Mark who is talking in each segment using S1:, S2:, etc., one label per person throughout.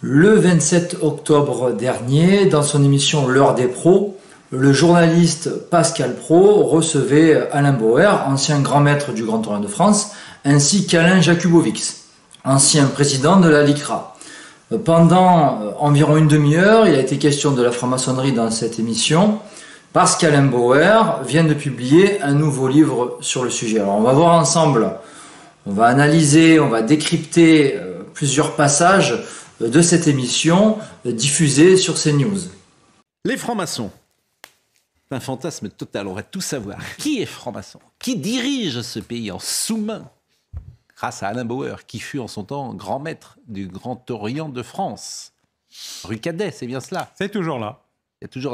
S1: Le 27 octobre dernier, dans son émission L'heure des pros, le journaliste Pascal Praud recevait Alain Bauer, ancien grand maître du Grand Orient de France, ainsi qu'Alain Jakubowicz, ancien président de la LICRA. Pendant environ une demi-heure, il a été question de la franc-maçonnerie dans cette émission, parce qu'Alain Bauer vient de publier un nouveau livre sur le sujet. Alors on va voir ensemble, on va analyser, on va décrypter plusieurs passages de cette émission diffusée sur CNews.
S2: Les francs-maçons. C'est un fantasme total, on va tout savoir. Qui est franc-maçon? Qui dirige ce pays en sous-main? Grâce à Alain Bauer, qui fut en son temps grand maître du Grand Orient de France. Rue Cadet, c'est bien cela.
S3: C'est toujours là.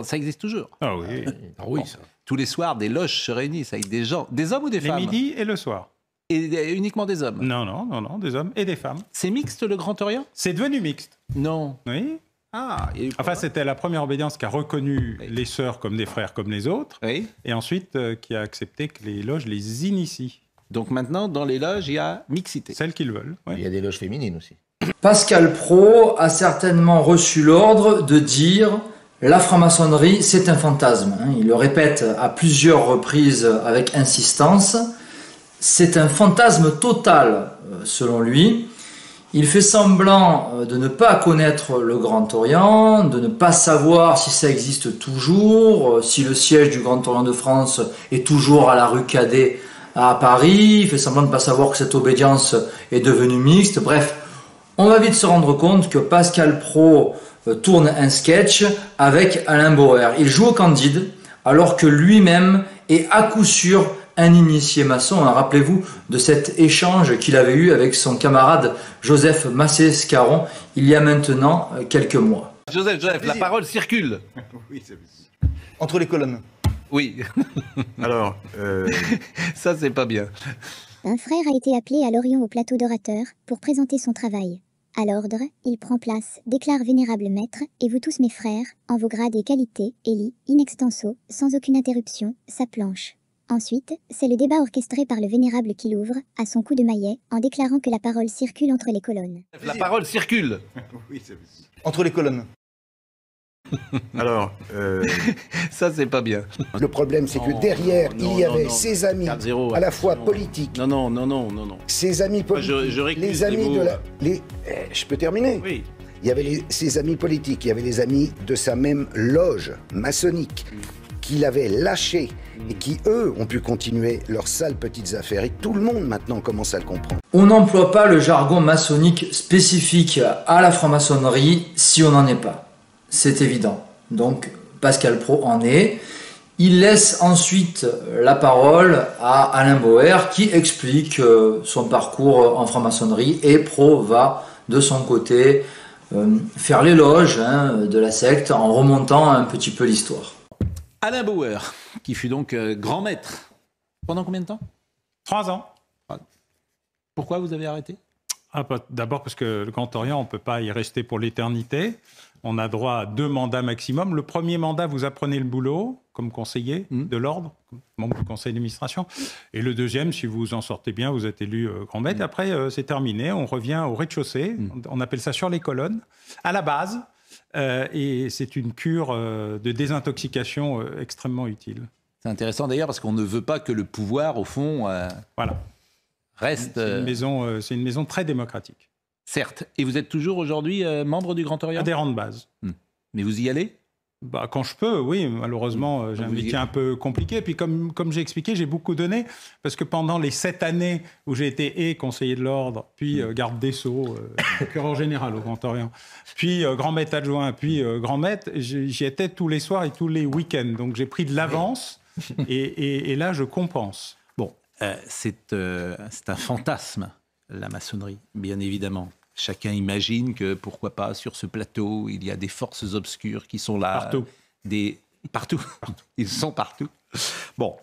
S2: Ça existe toujours.
S3: Ah oui.
S2: Ah oui, ça. Tous les soirs, des loges se réunissent avec des gens, des hommes ou des femmes?
S3: Les midis et le soir.
S2: Et uniquement des hommes?
S3: Non, des hommes et des femmes.
S2: C'est mixte le Grand Orient?
S3: C'est devenu mixte.
S2: Non.
S3: Oui.
S2: Ah,
S3: enfin, c'était la première obédience qui a reconnu les sœurs comme des frères comme les autres, et ensuite qui a accepté que les loges les initient.
S2: Donc maintenant, dans les loges, il y a mixité.
S3: Celles qu'ils veulent. Oui.
S4: Il y a des loges féminines aussi.
S1: Pascal Praud a certainement reçu l'ordre de dire « La franc-maçonnerie, c'est un fantasme ». Il le répète à plusieurs reprises avec insistance. C'est un fantasme total, selon lui. Il fait semblant de ne pas connaître le Grand Orient, de ne pas savoir si ça existe toujours, si le siège du Grand Orient de France est toujours à la rue Cadet à Paris. Il fait semblant de ne pas savoir que cette obédience est devenue mixte. Bref, on va vite se rendre compte que Pascal Praud tourne un sketch avec Alain Bauer. Il joue au Candide alors que lui-même est à coup sûr un initié maçon. Rappelez-vous de cet échange qu'il avait eu avec son camarade Joseph Massé-Scarron il y a maintenant quelques mois.
S2: Joseph, la parole circule.
S4: Oui, entre les colonnes.
S2: Oui.
S4: Alors,
S2: ça c'est pas bien.
S5: Un frère a été appelé à Lorient au plateau d'orateur pour présenter son travail. À l'ordre, il prend place, déclare vénérable maître, et vous tous mes frères, en vos grades et qualités, et lit, in extenso, sans aucune interruption, sa planche. Ensuite, c'est le débat orchestré par le vénérable qui l'ouvre, à son coup de maillet, en déclarant que la parole circule entre les colonnes.
S2: La parole circule.
S4: Oui, entre les colonnes. Alors,
S2: ça c'est pas bien.
S6: Le problème, c'est que derrière, il y avait ses amis, à la fois politiques.
S2: Non.
S6: Ses amis politiques. Les amis de la. Je peux terminer?
S2: Oui.
S6: Il y avait ses amis politiques, il y avait les amis de sa même loge maçonnique, qu'il avait lâchés et qui, eux, ont pu continuer leurs sales petites affaires. Et tout le monde, maintenant, commence à le comprendre.
S1: On n'emploie pas le jargon maçonnique spécifique à la franc-maçonnerie si on n'en est pas. C'est évident. Donc, Pascal Praud en est. Il laisse ensuite la parole à Alain Bauer qui explique son parcours en franc-maçonnerie et Praud va, de son côté, faire l'éloge de la secte en remontant un petit peu l'histoire.
S2: Alain Bauer, qui fut donc grand maître. Pendant combien de temps?
S3: 3 ans.
S2: Pourquoi vous avez arrêté?
S3: D'abord parce que le Grand Orient, on ne peut pas y rester pour l'éternité. On a droit à 2 mandats maximum. Le premier mandat, vous apprenez le boulot comme conseiller de l'ordre, membre du conseil d'administration. Et le deuxième, si vous en sortez bien, vous êtes élu grand maître. Après, c'est terminé. On revient au rez-de-chaussée. On appelle ça sur les colonnes, à la base. Et c'est une cure de désintoxication extrêmement utile.
S2: C'est intéressant d'ailleurs parce qu'on ne veut pas que le pouvoir, au fond, reste...
S3: C'est une maison très démocratique.
S2: Certes. Et vous êtes toujours aujourd'hui membre du Grand Orient?
S3: Adhérent de base.
S2: Mais vous y allez?
S3: Quand je peux, oui. Malheureusement, j'ai un métier un peu compliqué. Et puis, comme j'ai expliqué, j'ai beaucoup donné. Parce que pendant les 7 années où j'ai été conseiller de l'ordre, puis garde des Sceaux, procureur général au Grand Orient, puis grand maître adjoint, puis grand maître, j'y étais tous les soirs et tous les week-ends. Donc, j'ai pris de l'avance. et là, je compense.
S2: Bon, c'est un fantasme, la maçonnerie, bien évidemment. Chacun imagine que, pourquoi pas, sur ce plateau, il y a des forces obscures qui sont là.
S3: Partout.
S2: Partout. Ils sont partout. Bon,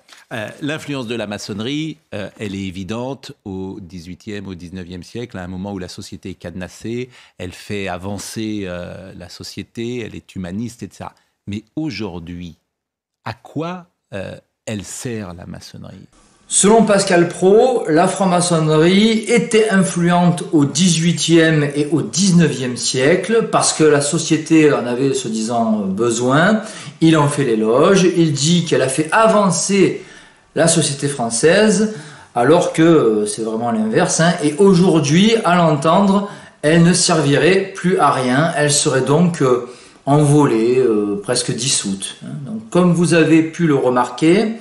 S2: l'influence de la maçonnerie, elle est évidente au XVIIIe, au XIXe siècle, à un moment où la société est cadenassée, elle fait avancer la société, elle est humaniste, etc. Mais aujourd'hui, à quoi elle sert, la maçonnerie?
S1: Selon Pascal Praud, la franc-maçonnerie était influente au XVIIIe et au XIXe siècle parce que la société en avait, se disant, besoin. Il en fait l'éloge. Il dit qu'elle a fait avancer la société française alors que c'est vraiment l'inverse. Et aujourd'hui, à l'entendre, elle ne servirait plus à rien. Elle serait donc envolée, presque dissoute. Donc, comme vous avez pu le remarquer,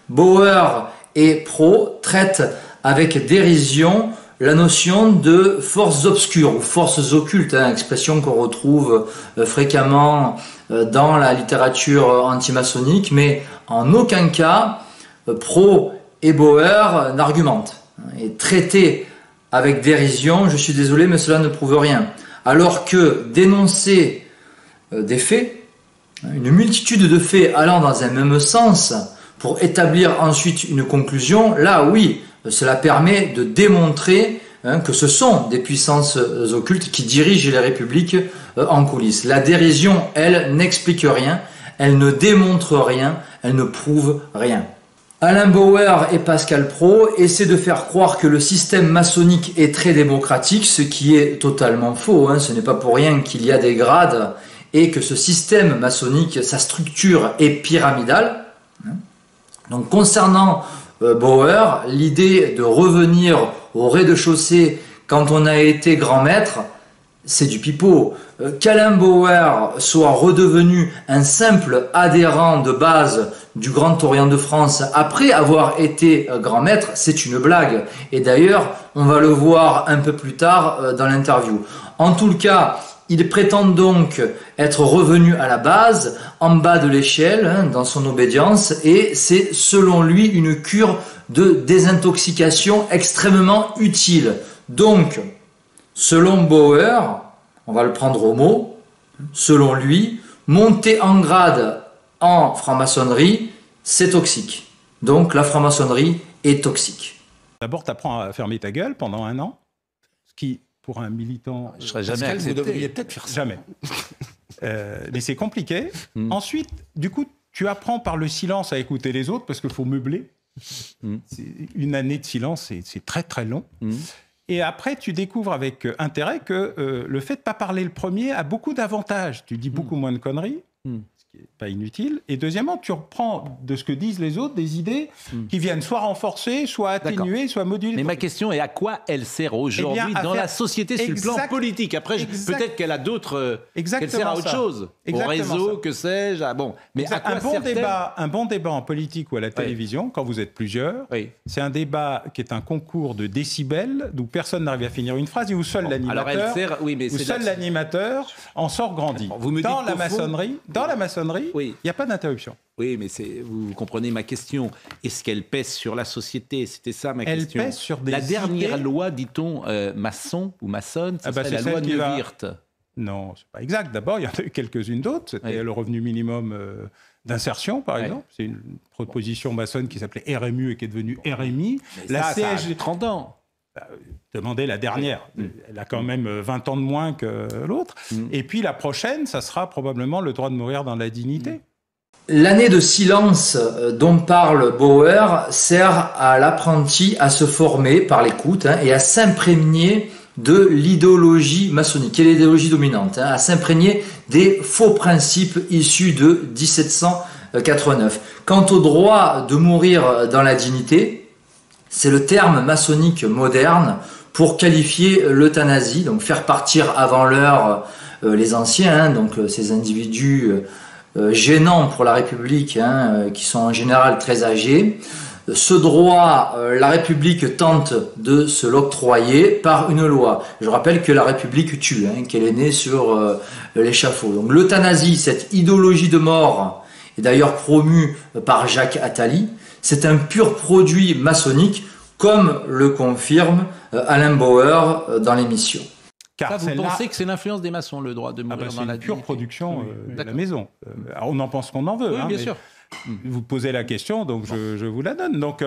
S1: Bauer et Praud traitent avec dérision la notion de forces obscures ou forces occultes, expression qu'on retrouve fréquemment dans la littérature antimaçonnique, mais en aucun cas Praud et Bauer n'argumentent. Et traiter avec dérision, je suis désolé, mais cela ne prouve rien. Alors que dénoncer des faits, une multitude de faits allant dans un même sens, pour établir ensuite une conclusion, là oui, cela permet de démontrer que ce sont des puissances occultes qui dirigent les républiques en coulisses. La dérision, elle, n'explique rien, elle ne démontre rien, elle ne prouve rien. Alain Bauer et Pascal Praud essaient de faire croire que le système maçonnique est très démocratique, ce qui est totalement faux. Ce n'est pas pour rien qu'il y a des grades et que ce système maçonnique, sa structure est pyramidale. Donc concernant Bauer, l'idée de revenir au rez-de-chaussée quand on a été grand maître, c'est du pipeau. Qu'Alain Bauer soit redevenu un simple adhérent de base du Grand Orient de France après avoir été grand maître, c'est une blague. Et d'ailleurs, on va le voir un peu plus tard dans l'interview. En tout cas, il prétend donc être revenu à la base, en bas de l'échelle, dans son obédience, et c'est selon lui une cure de désintoxication extrêmement utile. Donc, selon Bauer, on va le prendre au mot, selon lui, monter en grade en franc-maçonnerie, c'est toxique. Donc la franc-maçonnerie est toxique.
S3: D'abord, tu apprends à fermer ta gueule pendant 1 an, ce qui... Pour un militant...
S2: Je serais jamais accepté.
S3: Vous devriez peut-être faire ça. Jamais. Mais c'est compliqué. Ensuite, du coup, tu apprends par le silence à écouter les autres parce qu'il faut meubler. Une année de silence, c'est très très long. Et après, tu découvres avec intérêt que le fait de ne pas parler le premier a beaucoup d'avantages. Tu dis beaucoup moins de conneries, ce qui n'est pas inutile. Et deuxièmement, tu reprends de ce que disent les autres des idées qui viennent soit renforcer, soit atténuer, soit moduler.
S2: Mais ma question est à quoi elle sert aujourd'hui dans la société sur le plan politique? Après, peut-être qu'elle a d'autres... qu'elle sert à autre chose. Au réseau, que sais-je. Bon. Mais à quoi sert-elle?
S3: Un bon débat en politique ou à la télévision, quand vous êtes plusieurs, c'est un débat qui est un concours de décibels, d'où personne n'arrive à finir une phrase, et où seul l'animateur en sort grandi. Dans la maçonnerie, il n'y a pas d'interruption.
S2: Oui, mais vous comprenez ma question. Est-ce qu'elle pèse sur la société? C'était ça ma question.
S3: Elle pèse sur des
S2: La dernière
S3: idées...
S2: loi, dit-on, maçon ou maçonne, c'est la loi Neuwirth.
S3: Non, c'est pas exact. D'abord, il y en a eu quelques-unes d'autres. C'était le revenu minimum d'insertion, par exemple. C'est une proposition maçonne qui s'appelait RMU et qui est devenue RMI.
S2: La CSG, 30 ans.
S3: Demandez la dernière. Elle a quand même 20 ans de moins que l'autre. Et puis la prochaine, ça sera probablement le droit de mourir dans la dignité.
S1: L'année de silence dont parle Bauer sert à l'apprenti à se former par l'écoute et à s'imprégner de l'idéologie maçonnique, qui est l'idéologie dominante, à s'imprégner des faux principes issus de 1789. Quant au droit de mourir dans la dignité, c'est le terme maçonnique moderne pour qualifier l'euthanasie, donc faire partir avant l'heure les anciens, donc ces individus gênants pour la République, qui sont en général très âgés. Ce droit, la République tente de se l'octroyer par une loi. Je rappelle que la République tue, qu'elle est née sur l'échafaud. Donc l'euthanasie, cette idéologie de mort, est d'ailleurs promue par Jacques Attali. C'est un pur produit maçonnique, comme le confirme Alain Bauer dans l'émission.
S2: Car vous pensez que c'est l'influence des maçons, le droit de mourir dans la dignité?
S3: C'est une pure production de la maison. On en pense qu'on en veut.
S2: Oui, bien sûr.
S3: Vous posez la question, donc je vous la donne. Donc,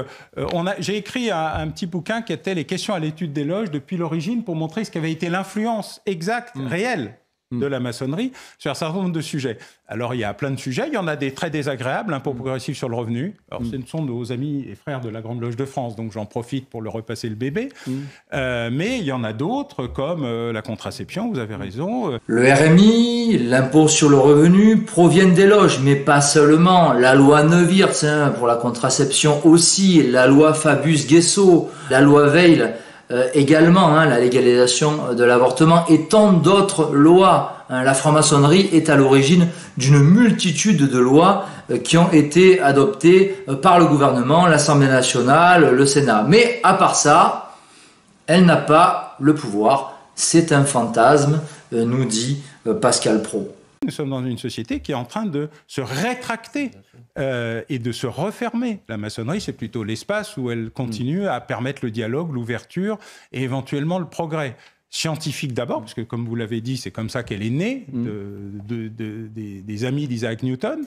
S3: j'ai écrit un petit bouquin qui était les questions à l'étude des loges depuis l'origine pour montrer ce qu'avait été l'influence exacte, réelle de la maçonnerie sur un certain nombre de sujets. Alors, il y a plein de sujets. Il y en a des très désagréables, impôt progressif sur le revenu. Alors, ce sont nos amis et frères de la Grande Loge de France, donc j'en profite pour leur repasser le bébé. Mais il y en a d'autres, comme la contraception, vous avez raison.
S1: Le RMI, l'impôt sur le revenu, proviennent des loges, mais pas seulement. La loi Neuwirth, pour la contraception aussi, la loi Fabius-Guessot, la loi Veil, également, la légalisation de l'avortement et tant d'autres lois. La franc-maçonnerie est à l'origine d'une multitude de lois qui ont été adoptées par le gouvernement, l'Assemblée nationale, le Sénat. Mais à part ça, elle n'a pas le pouvoir. C'est un fantasme, nous dit Pascal Praud.
S3: Nous sommes dans une société qui est en train de se rétracter et de se refermer. La maçonnerie, c'est plutôt l'espace où elle continue à permettre le dialogue, l'ouverture et éventuellement le progrès. Scientifique d'abord, parce que comme vous l'avez dit, c'est comme ça qu'elle est née, des amis d'Isaac Newton.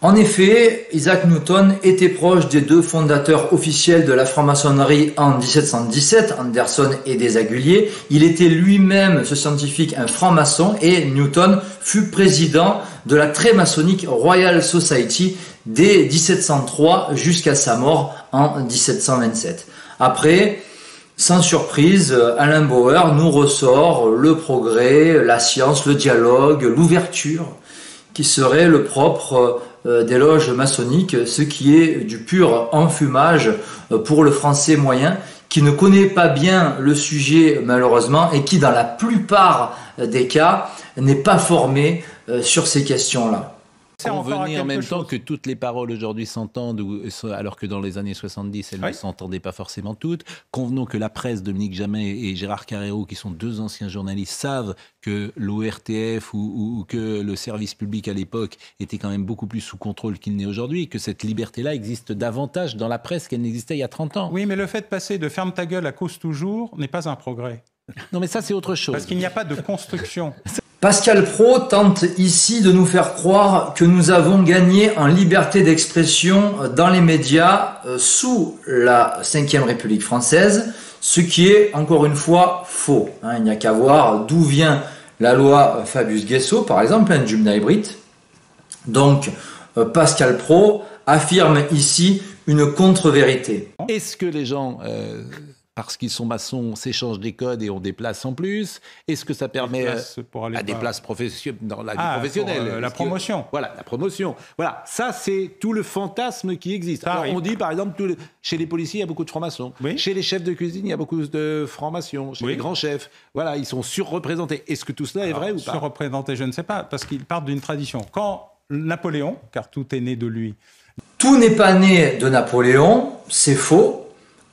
S1: En effet, Isaac Newton était proche des deux fondateurs officiels de la franc-maçonnerie en 1717, Anderson et Desaguliers. Il était lui-même, ce scientifique, un franc-maçon et Newton fut président de la très maçonnique Royal Society dès 1703 jusqu'à sa mort en 1727. Après, sans surprise, Alain Bauer nous ressort le progrès, la science, le dialogue, l'ouverture, qui serait le propre des loges maçonniques, ce qui est du pur enfumage pour le français moyen, qui ne connaît pas bien le sujet malheureusement et qui dans la plupart des cas n'est pas formé sur ces questions-là.
S2: Convenez en même temps que toutes les paroles aujourd'hui s'entendent, alors que dans les années 70, elles ne s'entendaient pas forcément toutes. Convenons que la presse, Dominique Jamet et Gérard Carrero, qui sont deux anciens journalistes, savent que l'ORTF ou que le service public à l'époque était quand même beaucoup plus sous contrôle qu'il n'est aujourd'hui, et que cette liberté-là existe davantage dans la presse qu'elle n'existait il y a 30 ans.
S3: Oui, mais le fait de passer de « ferme ta gueule » à « cause toujours » n'est pas un progrès.
S2: Non, mais ça, c'est autre chose.
S3: Parce qu'il n'y a pas de construction.
S1: Pascal Praud tente ici de nous faire croire que nous avons gagné en liberté d'expression dans les médias sous la Ve République française, ce qui est encore une fois faux. Il n'y a qu'à voir d'où vient la loi Fabius-Guessot, par exemple, du Mnaibrit. Donc, Pascal Praud affirme ici une contre-vérité.
S2: Est-ce que les gens... parce qu'ils sont maçons, s'échangent des codes et ont des places en plus. Est-ce que ça permet à des places dans la vie professionnelle
S3: la promotion.
S2: Voilà, la promotion. Voilà, ça c'est tout le fantasme qui existe. Alors, on dit par exemple, chez les policiers, il y a beaucoup de francs-maçons. Oui. Chez les chefs de cuisine, il y a beaucoup de francs-maçons. Chez les grands chefs, voilà, ils sont surreprésentés. Est-ce que tout cela est vrai ou pas?
S3: Surreprésentés, je ne sais pas, parce qu'ils partent d'une tradition. Quand Napoléon, car tout est né de lui.
S1: Tout n'est pas né de Napoléon, c'est faux.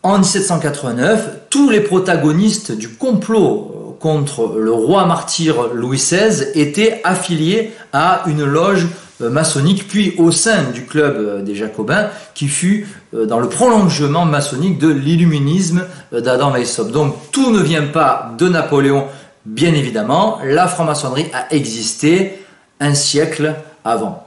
S1: En 1789, tous les protagonistes du complot contre le roi martyr Louis XVI étaient affiliés à une loge maçonnique, puis au sein du club des Jacobins, qui fut dans le prolongement maçonnique de l'illuminisme d'Adam Weishaupt. Donc tout ne vient pas de Napoléon, bien évidemment. La franc-maçonnerie a existé un siècle avant.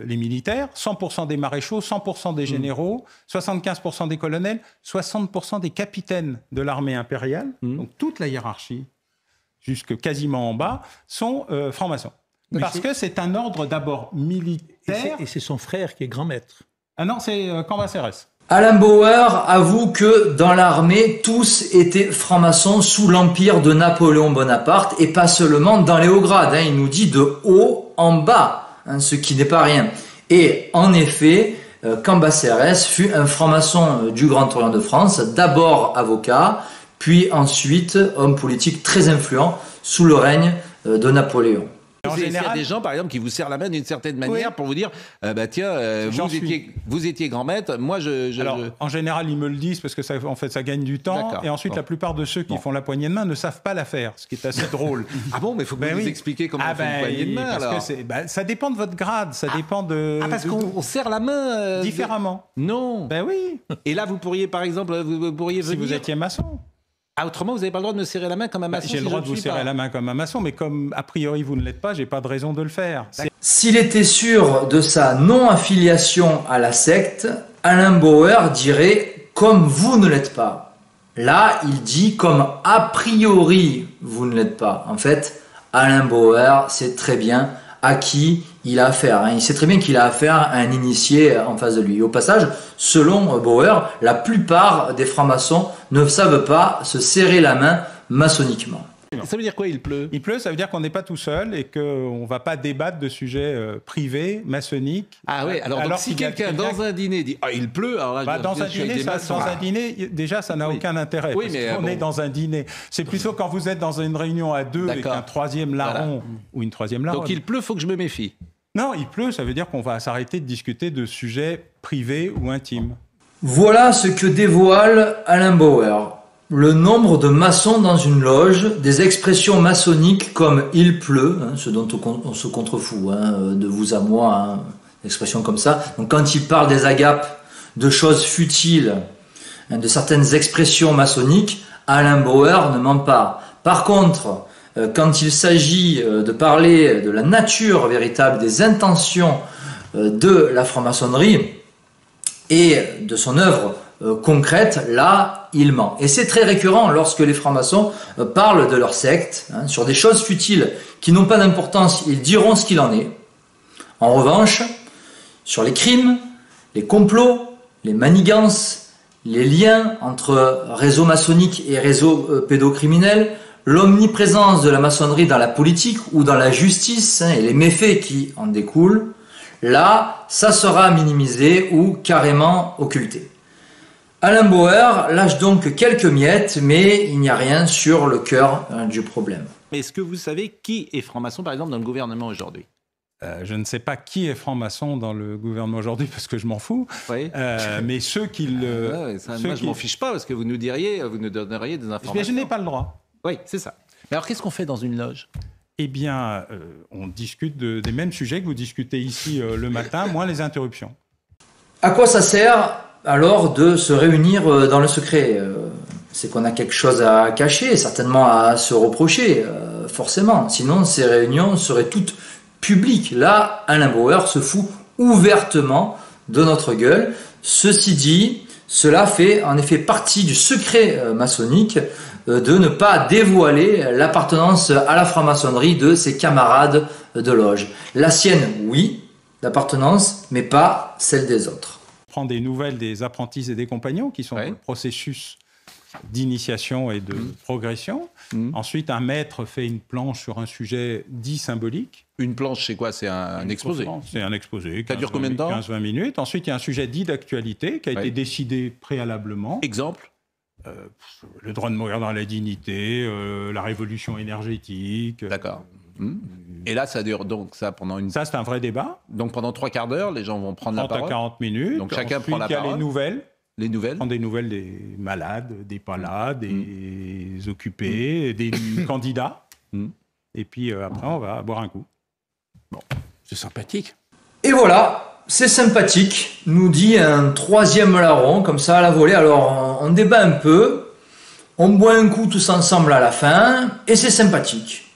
S3: Les militaires, 100% des maréchaux, 100% des généraux, 75% des colonels, 60% des capitaines de l'armée impériale, donc toute la hiérarchie, jusque quasiment en bas, sont francs-maçons. Oui, parce que c'est un ordre d'abord militaire.
S7: Et c'est son frère qui est grand maître.
S3: Ah non, c'est Cambacérès.
S1: Alain Bauer avoue que dans l'armée, tous étaient francs-maçons sous l'empire de Napoléon Bonaparte, et pas seulement dans les hauts grades. Il nous dit de haut en bas. Ce qui n'est pas rien. Et en effet, Cambacérès fut un franc-maçon du Grand Orient de France, d'abord avocat, puis ensuite homme politique très influent sous le règne de Napoléon.
S2: Il y a des gens, par exemple, qui vous serrent la main d'une certaine manière pour vous dire tiens, vous étiez grand maître, moi
S3: Alors, en général, ils me le disent parce que ça, en fait, ça gagne du temps. Et ensuite, la plupart de ceux qui font la poignée de main ne savent pas la faire, ce qui est assez drôle.
S2: Ah bon, mais il faut que vous nous expliquiez comment on fait une poignée de main.
S3: Parce que ça dépend de votre grade, ça dépend de...
S2: Ah, parce qu'on serre la main
S3: différemment.
S2: Non.
S3: Ben oui.
S2: Et là, vous pourriez, par exemple, vous pourriez venir...
S3: Si vous étiez maçon.
S2: Ah, autrement, vous n'avez pas le droit de me serrer la main comme un maçon.
S3: J'ai le droit de vous serrer la main comme un maçon, mais comme a priori vous ne l'êtes pas, j'ai pas de raison de le faire.
S1: S'il était sûr de sa non-affiliation à la secte, Alain Bauer dirait « comme vous ne l'êtes pas ». Là, il dit « comme a priori vous ne l'êtes pas ». En fait, Alain Bauer sait très bien à qui il a affaire. Il sait très bien qu'il a affaire à un initié en face de lui. Au passage, selon Bauer, la plupart des francs-maçons ne savent pas se serrer la main maçonniquement.
S2: Ça veut dire quoi, il pleut?
S3: Il pleut, ça veut dire qu'on n'est pas tout seul et qu'on ne va pas débattre de sujets privés, maçonniques.
S2: Ah oui, alors donc, si quelqu'un dans un dîner dit « Ah, il pleut », alors là,
S3: dans un dîner, déjà, ça n'a aucun intérêt. Oui, parce qu'on est dans un dîner. C'est plutôt quand vous êtes dans une réunion à deux avec un troisième larron ou une troisième larronne.
S2: Donc il pleut, il faut que je me méfie.
S3: Non, il pleut, ça veut dire qu'on va s'arrêter de discuter de sujets privés ou intimes.
S1: Voilà ce que dévoile Alain Bauer. Le nombre de maçons dans une loge, des expressions maçonniques comme « il pleut », ce dont on se contrefout, de vous à moi, expressions comme ça. Donc quand il parle des agapes, de choses futiles, de certaines expressions maçonniques, Alain Bauer ne ment pas. Par contre, quand il s'agit de parler de la nature véritable, des intentions de la franc-maçonnerie et de son œuvre concrète, là, il ment. Et c'est très récurrent lorsque les francs-maçons parlent de leur secte, sur des choses futiles qui n'ont pas d'importance, ils diront ce qu'il en est. En revanche, sur les crimes, les complots, les manigances, les liens entre réseaux maçonniques et réseaux pédocriminels, l'omniprésence de la maçonnerie dans la politique ou dans la justice et les méfaits qui en découlent, là, ça sera minimisé ou carrément occulté. Alain Bauer lâche donc quelques miettes, mais il n'y a rien sur le cœur du problème.
S2: Mais est-ce que vous savez qui est franc-maçon, par exemple, dans le gouvernement aujourd'hui?
S3: Je ne sais pas qui est franc-maçon dans le gouvernement aujourd'hui, parce que je m'en fous. Oui. Mais ceux qui le...
S2: moi, je m'en fiche pas, parce que vous nous donneriez des informations.
S3: Mais je n'ai pas le droit.
S2: Oui, c'est ça. Mais alors, qu'est-ce qu'on fait dans une loge?
S3: Eh bien, on discute des mêmes sujets que vous discutez ici le matin, moins les interruptions.
S1: À quoi ça sert alors de se réunir dans le secret? C'est qu'on a quelque chose à cacher, certainement à se reprocher, forcément. Sinon, ces réunions seraient toutes publiques. Là, Alain Bauer se fout ouvertement de notre gueule. Ceci dit, cela fait en effet partie du secret maçonnique de ne pas dévoiler l'appartenance à la franc-maçonnerie de ses camarades de loge. La sienne, oui, l'appartenance, mais pas celle des autres.
S3: Prend des nouvelles des apprentis et des compagnons qui sont dans le processus d'initiation et de progression. Ensuite, un maître fait une planche sur un sujet dit symbolique.
S2: Une planche, c'est quoi? C'est un exposé?
S3: C'est un exposé.
S2: Ça dure combien de temps?
S3: 15-20 minutes. Ensuite, il y a un sujet dit d'actualité qui a été décidé préalablement.
S2: Exemple?
S3: Le droit de mourir dans la dignité, la révolution énergétique.
S2: D'accord. Et là, ça dure donc ça pendant une...
S3: Ça, c'est un vrai débat.
S2: Donc pendant 3/4 d'heure, les gens vont prendre la parole.
S3: 30 à 40 minutes.
S2: Donc chacun prend la parole.
S3: Il y a les nouvelles.
S2: Les nouvelles.
S3: Prendre des nouvelles des malades, des pas là, des occupés, des candidats. Et puis après, on va boire un coup.
S2: Bon, c'est sympathique.
S1: Et voilà, c'est sympathique, nous dit un troisième larron, comme ça à la volée. Alors on débat un peu, on boit un coup tous ensemble à la fin, et c'est sympathique.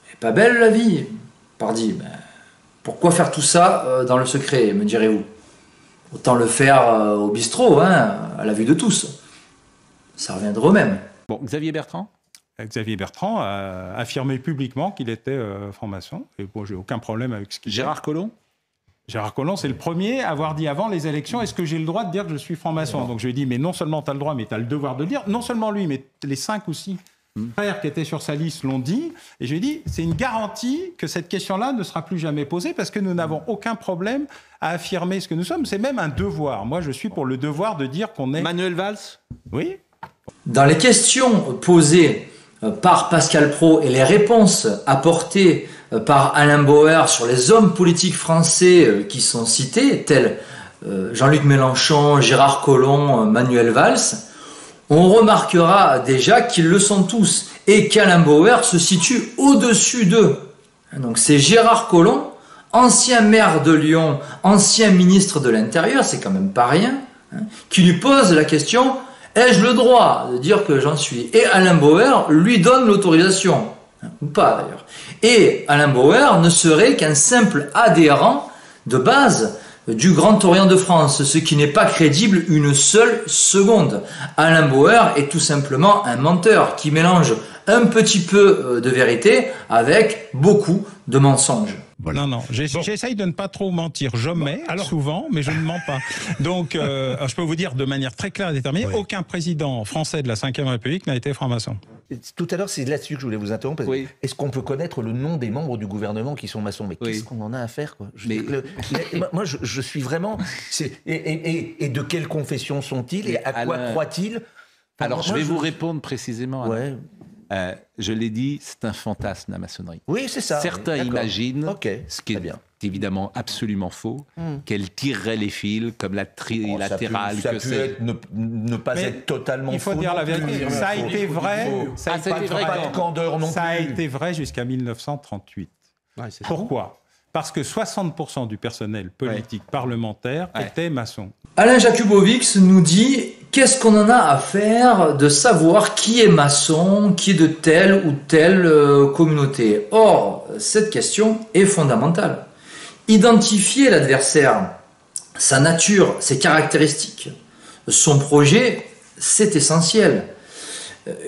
S1: C'est pas belle la vie, pardi. Pourquoi faire tout ça dans le secret, me direz-vous? Autant le faire au bistrot, à la vue de tous. Ça reviendra au même.
S2: Bon, Xavier Bertrand?
S3: Xavier Bertrand a affirmé publiquement qu'il était franc-maçon. Et bon, j'ai aucun problème avec ce qu'il dit.
S2: Gérard Collomb?
S3: Gérard Collomb, c'est le premier à avoir dit avant les élections, est-ce que j'ai le droit de dire que je suis franc-maçon? Donc je lui ai dit, mais non seulement tu as le droit, mais tu as le devoir de le dire. Non seulement lui, mais les 5 ou 6 frères qui étaient sur sa liste l'ont dit. Et je lui ai dit, c'est une garantie que cette question-là ne sera plus jamais posée parce que nous n'avons aucun problème à affirmer ce que nous sommes. C'est même un devoir. Moi, je suis pour le devoir de dire qu'on est...
S2: Manuel Valls?
S3: Oui.
S1: Dans les questions posées par Pascal Praud et les réponses apportées par Alain Bauer sur les hommes politiques français qui sont cités, tels Jean-Luc Mélenchon, Gérard Collomb, Manuel Valls, on remarquera déjà qu'ils le sont tous et qu'Alain Bauer se situe au-dessus d'eux. Donc c'est Gérard Collomb, ancien maire de Lyon, ancien ministre de l'Intérieur, c'est quand même pas rien, qui lui pose la question « Ai-je le droit de dire que j'en suis ?» Et Alain Bauer lui donne l'autorisation, ou pas d'ailleurs. Et Alain Bauer ne serait qu'un simple adhérent de base du Grand Orient de France, ce qui n'est pas crédible une seule seconde. Alain Bauer est tout simplement un menteur qui mélange un petit peu de vérité avec beaucoup de mensonges.
S3: Voilà. Non, j'essaye de ne pas trop mentir. J'omets souvent, mais je ne mens pas. Donc, je peux vous dire de manière très claire et déterminée, aucun président français de la Ve République n'a été franc-maçon.
S4: Tout à l'heure, c'est là-dessus que je voulais vous interrompre. Est-ce qu'on peut connaître le nom des membres du gouvernement qui sont maçons? Mais qu'est-ce qu'on en a à faire, quoi? Moi, je suis vraiment... Et de quelle confession sont-ils? Et à quoi croient-ils?
S2: Alors, je vais vous répondre précisément. Je l'ai dit, c'est un fantasme, la maçonnerie.
S4: Oui, c'est ça.
S2: Certains imaginent, ce qui est évidemment absolument faux, qu'elle tirerait les fils comme la trilatérale.
S4: Ça peut être ne pas être totalement faux.
S3: Il faut dire la vérité. Ça a été vrai.
S4: Ça a
S3: été vrai jusqu'à 1938. Pourquoi? Parce que 60% du personnel politique parlementaire était maçon.
S1: Alain Jakubowicz nous dit « Qu'est-ce qu'on en a à faire de savoir qui est maçon, qui est de telle ou telle communauté ?» Or, cette question est fondamentale. Identifier l'adversaire, sa nature, ses caractéristiques, son projet, c'est essentiel.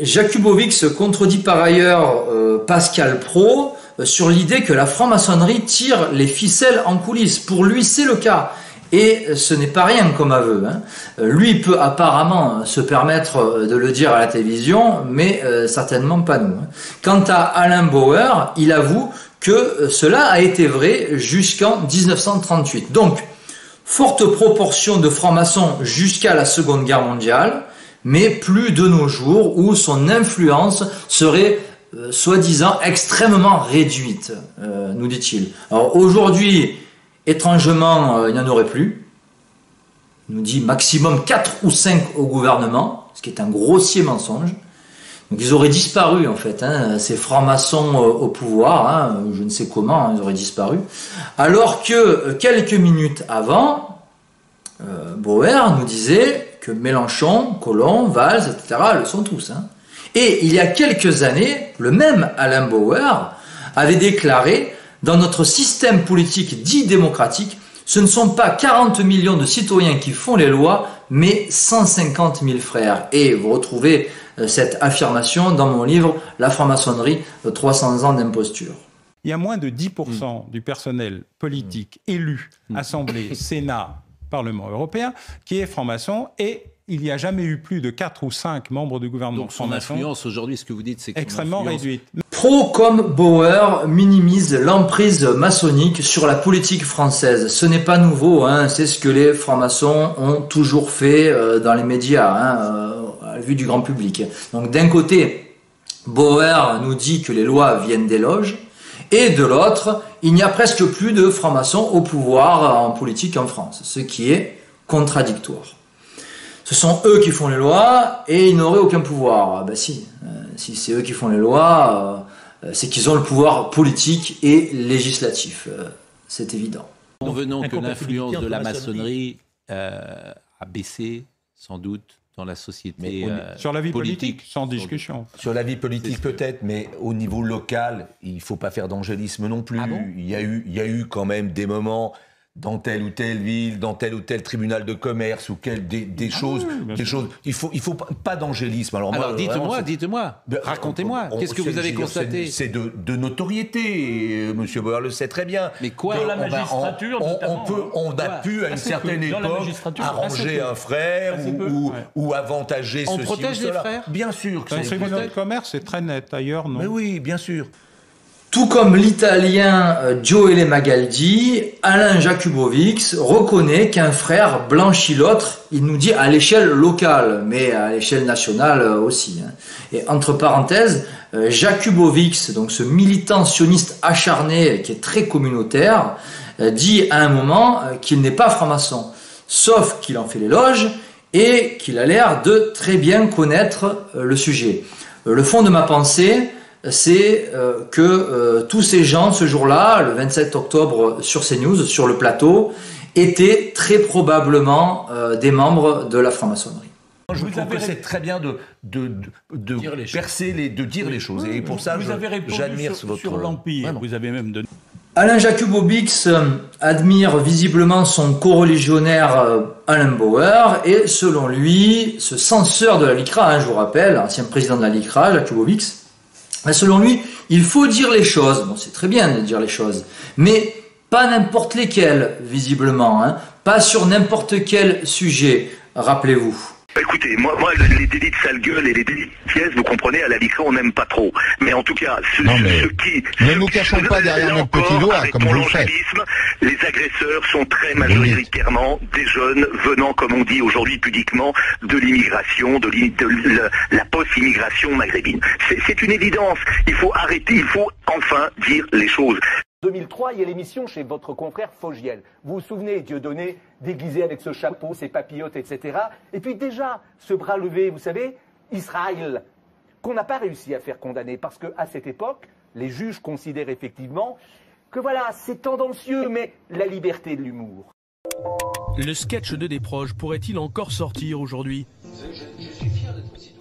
S1: Jakubowicz contredit par ailleurs Pascal Praud sur l'idée que la franc-maçonnerie tire les ficelles en coulisses. Pour lui, c'est le cas. Et ce n'est pas rien comme aveu. Lui peut apparemment se permettre de le dire à la télévision, mais certainement pas nous. Quant à Alain Bauer, il avoue que cela a été vrai jusqu'en 1938. Donc, forte proportion de francs-maçons jusqu'à la Seconde Guerre mondiale, mais plus de nos jours où son influence serait soi-disant extrêmement réduite, nous dit-il. Alors aujourd'hui, étrangement, il n'y en aurait plus. Il nous dit maximum 4 ou 5 au gouvernement, ce qui est un grossier mensonge. Donc ils auraient disparu en fait, ces francs-maçons au pouvoir, je ne sais comment, ils auraient disparu. Alors que quelques minutes avant, Bauer nous disait que Mélenchon, Collomb, Valls, etc. le sont tous. Et il y a quelques années, le même Alain Bauer avait déclaré « Dans notre système politique dit démocratique, ce ne sont pas 40 millions de citoyens qui font les lois, mais 150 000 frères. » Et vous retrouvez cette affirmation dans mon livre « La franc-maçonnerie, 300 ans d'imposture ».
S3: Il y a moins de 10% du personnel politique élu, Assemblée, Sénat, Parlement européen, qui est franc-maçon, et il n'y a jamais eu plus de 4 ou 5 membres du gouvernement.
S2: Donc son influence aujourd'hui, ce que vous dites, c'est
S3: extrêmement réduite.
S1: Pro comme Bauer minimise l'emprise maçonnique sur la politique française. Ce n'est pas nouveau, c'est ce que les francs-maçons ont toujours fait dans les médias, à la vue du grand public. Donc d'un côté, Bauer nous dit que les lois viennent des loges, et de l'autre, il n'y a presque plus de francs-maçons au pouvoir en politique en France, ce qui est contradictoire. Ce sont eux qui font les lois et ils n'auraient aucun pouvoir. Si c'est eux qui font les lois, c'est qu'ils ont le pouvoir politique et législatif. C'est évident.
S2: Convenons que l'influence de la maçonnerie a baissé, sans doute, dans la société
S3: sur la vie politique, sans discussion.
S4: Sur la vie politique peut-être, mais au niveau local, il ne faut pas faire d'angélisme non plus. Il y a eu quand même des moments dans telle ou telle ville, dans tel ou tel tribunal de commerce, ou des choses. Il faut pas d'angélisme. Alors
S2: dites-moi, racontez-moi. Qu'est-ce que vous avez constaté?
S4: C'est de notoriété. Monsieur Bauer le sait très bien.
S2: Mais quoi?
S7: Dans la magistrature,
S4: on a pu à une certaine époque arranger un frère ou avantager ceci ou cela.
S2: On protège les frères?
S4: Bien sûr.
S3: Dans les tribunaux de commerce, c'est très net. Ailleurs, non.
S4: Mais oui, bien sûr.
S1: Tout comme l'italien Gioele Magaldi, Alain Jakubowicz reconnaît qu'un frère blanchit l'autre, il nous dit à l'échelle locale, mais à l'échelle nationale aussi. Et entre parenthèses, Jakubowicz, donc ce militant sioniste acharné qui est très communautaire, dit à un moment qu'il n'est pas franc-maçon, sauf qu'il en fait l'éloge et qu'il a l'air de très bien connaître le sujet. Le fond de ma pensée, c'est que tous ces gens, ce jour-là, le 27 octobre sur CNews, sur le plateau, étaient très probablement des membres de la franc-maçonnerie.
S4: Je trouve que c'est très bien de dire les choses. Et pour ça, j'admire votre...
S7: Sur l'Empire, vous avez même donné
S1: Alain Jakubowicz admire visiblement son coreligionnaire Alain Bauer et selon lui, ce censeur de la LICRA, je vous rappelle, ancien président de la LICRA, Jakubowicz, selon lui, il faut dire les choses. Bon, c'est très bien de dire les choses, mais pas n'importe lesquelles, visiblement, pas sur n'importe quel sujet, rappelez-vous.
S7: Écoutez, moi, les délits de sale gueule et les délits de pièce, vous comprenez, à la LICRA, on n'aime pas trop. Mais en tout cas,
S8: ne nous cachons pas derrière notre petit doigt, comme vous le faites.
S7: Les agresseurs sont très majoritairement des jeunes venant, comme on dit aujourd'hui pudiquement, de l'immigration, de la post-immigration maghrébine. C'est une évidence. Il faut arrêter, il faut enfin dire les choses.
S9: 2003, il y a l'émission chez votre confrère Fogiel. Vous vous souvenez, Dieudonné, déguisé avec ce chapeau, ses papillotes, etc. Et puis déjà, ce bras levé, vous savez, Israël, qu'on n'a pas réussi à faire condamner, parce qu'à cette époque, les juges considèrent effectivement que voilà, c'est tendancieux, mais la liberté de l'humour.
S10: Le sketch de Desproges pourrait-il encore sortir aujourd'hui?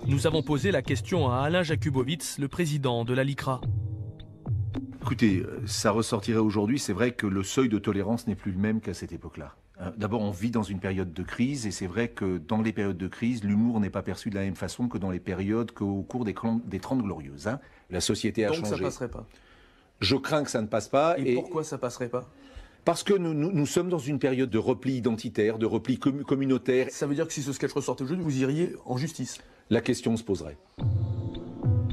S10: Nous avons posé la question à Alain Jakubowicz, le président de la LICRA.
S11: Écoutez, ça ressortirait aujourd'hui. C'est vrai que le seuil de tolérance n'est plus le même qu'à cette époque-là. D'abord, on vit dans une période de crise, et c'est vrai que dans les périodes de crise, l'humour n'est pas perçu de la même façon que dans les périodes qu'au cours des 30 Glorieuses. La société a changé.
S12: Donc ça passerait pas?
S11: Je crains que ça ne passe pas.
S12: Et pourquoi ça passerait pas?
S11: Parce que nous sommes dans une période de repli identitaire, de repli communautaire.
S12: Ça veut dire que si ce sketch ressortait aujourd'hui, vous iriez en justice?
S11: La question se poserait.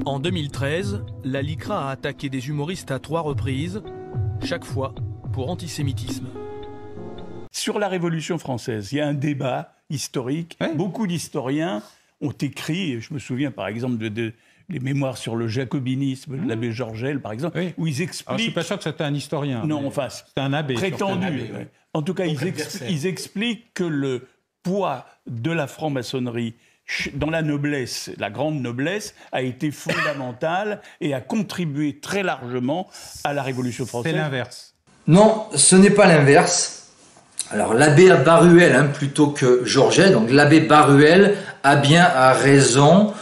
S10: En 2013, la LICRA a attaqué des humoristes à 3 reprises, chaque fois pour antisémitisme.
S13: Sur la Révolution française, il y a un débat historique. Oui. Beaucoup d'historiens ont écrit, je me souviens par exemple les mémoires sur le jacobinisme de l'abbé Georgel, par exemple, où ils expliquent...
S3: Alors, je ne suis pas sûr que c'était un historien.
S13: Non, enfin,
S3: c'était un abbé.
S13: Prétendu. Oui. En tout cas, ils expliquent que le poids de la franc-maçonnerie dans la noblesse, la grande noblesse, a été fondamentale et a contribué très largement à la Révolution française.
S3: C'est l'inverse.
S1: Non, ce n'est pas l'inverse. Alors l'abbé Baruel, plutôt que Georgel, donc l'abbé Baruel a bien raison.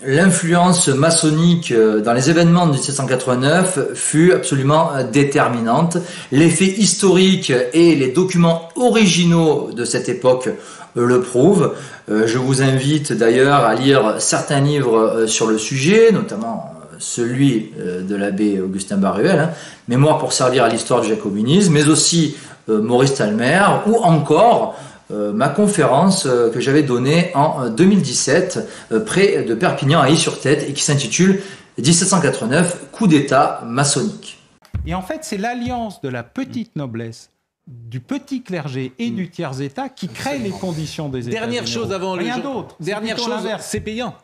S1: L'influence maçonnique dans les événements de 1789 fut absolument déterminante. Les faits historiques et les documents originaux de cette époque le prouvent. Je vous invite d'ailleurs à lire certains livres sur le sujet, notamment celui de l'abbé Augustin Baruel, Mémoire pour servir à l'histoire du jacobinisme, mais aussi Maurice Talmer, ou encore ma conférence que j'avais donnée en 2017 près de Perpignan à Is-sur-Tête et qui s'intitule 1789, coup d'État maçonnique.
S3: Et en fait, c'est l'alliance de la petite noblesse, du petit clergé et du tiers-État qui crée les conditions des États
S2: Dernière
S3: généraux.
S2: chose avant
S3: Rien d'autre.
S2: Dernière chose, c'est payant.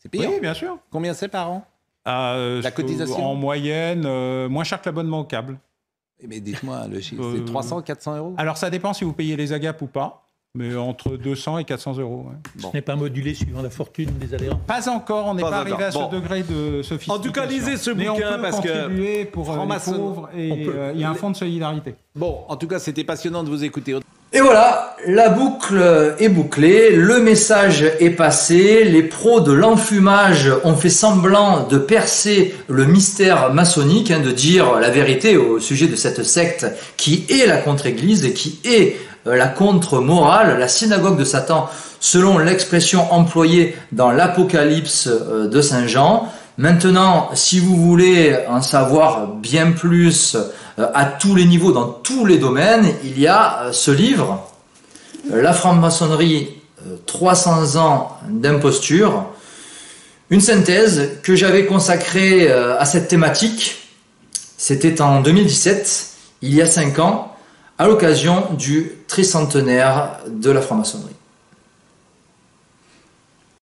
S2: C'est payant.
S3: Oui, bien sûr.
S2: Combien c'est par an?
S3: La
S2: cotisation
S3: en moyenne, moins cher que l'abonnement au câble.
S2: Mais dites-moi, le chiffre, c'est 300, 400 euros?
S3: Alors ça dépend si vous payez les agapes ou pas, mais entre 200 et 400 euros. Ouais.
S14: Bon. Ce n'est pas modulé suivant la fortune des adhérents?
S3: Pas encore, on n'est pas arrivé à ce degré de sophistication.
S2: En tout cas, lisez ce bouquin,
S3: mais on peut
S2: parce
S3: contribuer pour les pauvres et il y a un fonds de solidarité.
S2: Bon, en tout cas, c'était passionnant de vous écouter.
S1: Et voilà, la boucle est bouclée, le message est passé, les pros de l'enfumage ont fait semblant de percer le mystère maçonnique, de dire la vérité au sujet de cette secte qui est la contre-église et qui est la contre-morale, la synagogue de Satan, selon l'expression employée dans l'Apocalypse de Saint Jean. Maintenant, si vous voulez en savoir bien plus à tous les niveaux, dans tous les domaines, il y a ce livre, La franc-maçonnerie, 300 ans d'imposture, une synthèse que j'avais consacrée à cette thématique. C'était en 2017, il y a 5 ans, à l'occasion du tricentenaire de la franc-maçonnerie.